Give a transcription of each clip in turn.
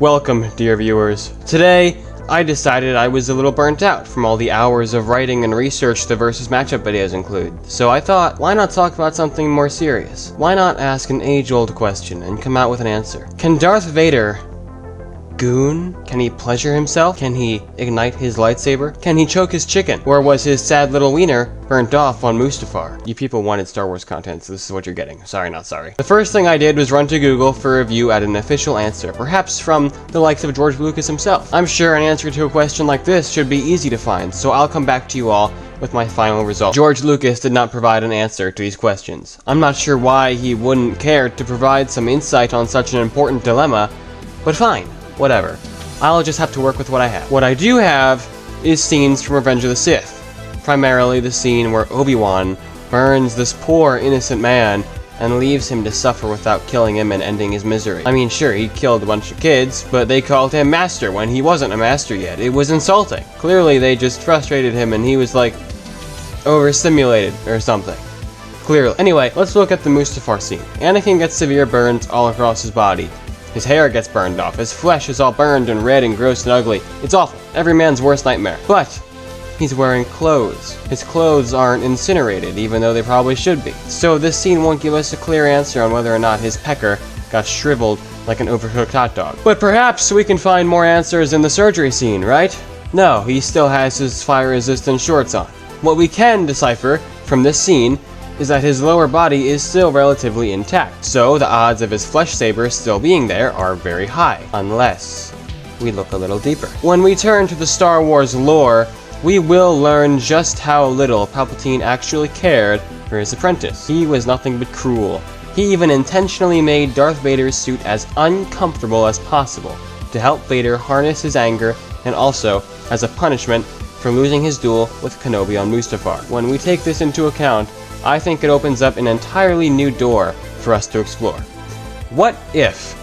Welcome, dear viewers. Today, I decided I was a little burnt out from all the hours of writing and research the versus matchup videos include. So I thought, why not talk about something more serious? Why not ask an age-old question and come out with an answer? Can Darth Vader goon? Can he pleasure himself? Can he ignite his lightsaber? Can he choke his chicken? Or was his sad little wiener burnt off on Mustafar? You people wanted Star Wars content, so this is what you're getting. Sorry, not sorry. The first thing I did was run to Google for a view at an official answer, perhaps from the likes of George Lucas himself. I'm sure an answer to a question like this should be easy to find, so I'll come back to you all with my final result. George Lucas did not provide an answer to these questions. I'm not sure why he wouldn't care to provide some insight on such an important dilemma, but fine. Whatever. I'll just have to work with what I have. What I do have is scenes from Revenge of the Sith. Primarily the scene where Obi-Wan burns this poor innocent man and leaves him to suffer without killing him and ending his misery. I mean, sure, he killed a bunch of kids, but they called him Master when he wasn't a master yet. It was insulting. Clearly they just frustrated him and he was like overstimulated or something. Clearly. Anyway, let's look at the Mustafar scene. Anakin gets severe burns all across his body. His hair gets burned off, his flesh is all burned and red and gross and ugly. It's awful. Every man's worst nightmare. But he's wearing clothes. His clothes aren't incinerated, even though they probably should be. So this scene won't give us a clear answer on whether or not his pecker got shriveled like an overcooked hot dog. But perhaps we can find more answers in the surgery scene, right? No, he still has his fire-resistant shorts on. What we can decipher from this scene is that his lower body is still relatively intact, so the odds of his flesh saber still being there are very high, unless we look a little deeper. When we turn to the Star Wars lore, we will learn just how little Palpatine actually cared for his apprentice. He was nothing but cruel. He even intentionally made Darth Vader's suit as uncomfortable as possible to help Vader harness his anger, and also as a punishment for losing his duel with Kenobi on Mustafar. When we take this into account, I think it opens up an entirely new door for us to explore. What if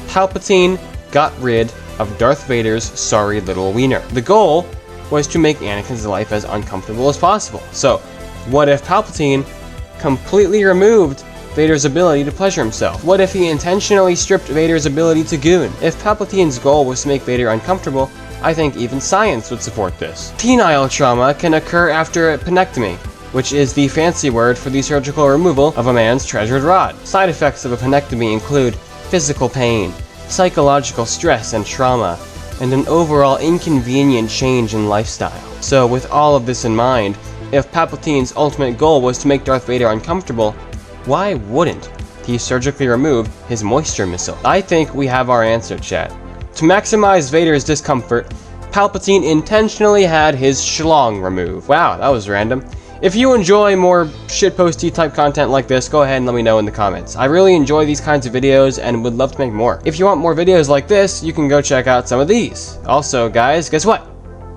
Palpatine got rid of Darth Vader's sorry little wiener? The goal was to make Anakin's life as uncomfortable as possible. So, what if Palpatine completely removed Vader's ability to pleasure himself? What if he intentionally stripped Vader's ability to goon? If Palpatine's goal was to make Vader uncomfortable, I think even science would support this. Penile trauma can occur after a penectomy, which is the fancy word for the surgical removal of a man's treasured rod. Side effects of a penectomy include physical pain, psychological stress and trauma, and an overall inconvenient change in lifestyle. So with all of this in mind, if Palpatine's ultimate goal was to make Darth Vader uncomfortable, why wouldn't he surgically remove his moisture missile? I think we have our answer, chat. To maximize Vader's discomfort, Palpatine intentionally had his schlong removed. Wow, that was random. If you enjoy more shitposty type content like this, go ahead and let me know in the comments. I really enjoy these kinds of videos and would love to make more. If you want more videos like this, you can go check out some of these. Also, guys, guess what?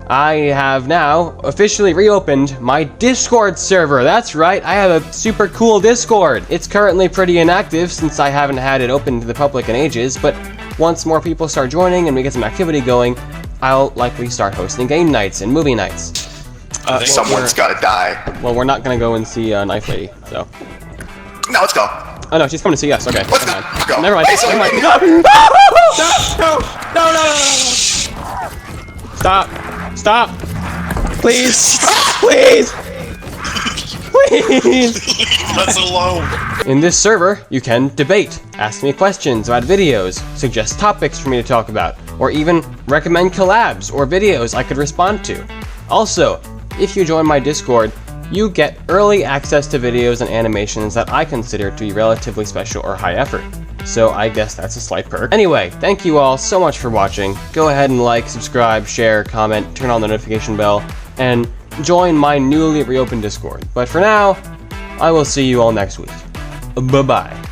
I have now officially reopened my Discord server. That's right, I have a super cool Discord. It's currently pretty inactive since I haven't had it open to the public in ages, but once more people start joining and we get some activity going, I'll likely start hosting game nights and movie nights. Someone's gotta die. Well, we're not gonna go and see Knife Lady, so. No, let's go. Oh no, she's coming to see us. Okay. Let's go. Never mind. Hey, Never mind. No! Stop! Please! Please! Please! Leave us alone. In this server, you can debate, ask me questions about videos, suggest topics for me to talk about, or even recommend collabs or videos I could respond to. Also, if you join my Discord, you get early access to videos and animations that I consider to be relatively special or high effort. So I guess that's a slight perk. Anyway, thank you all so much for watching. Go ahead and like, subscribe, share, comment, turn on the notification bell, and join my newly reopened Discord. But for now, I will see you all next week. Bye-bye.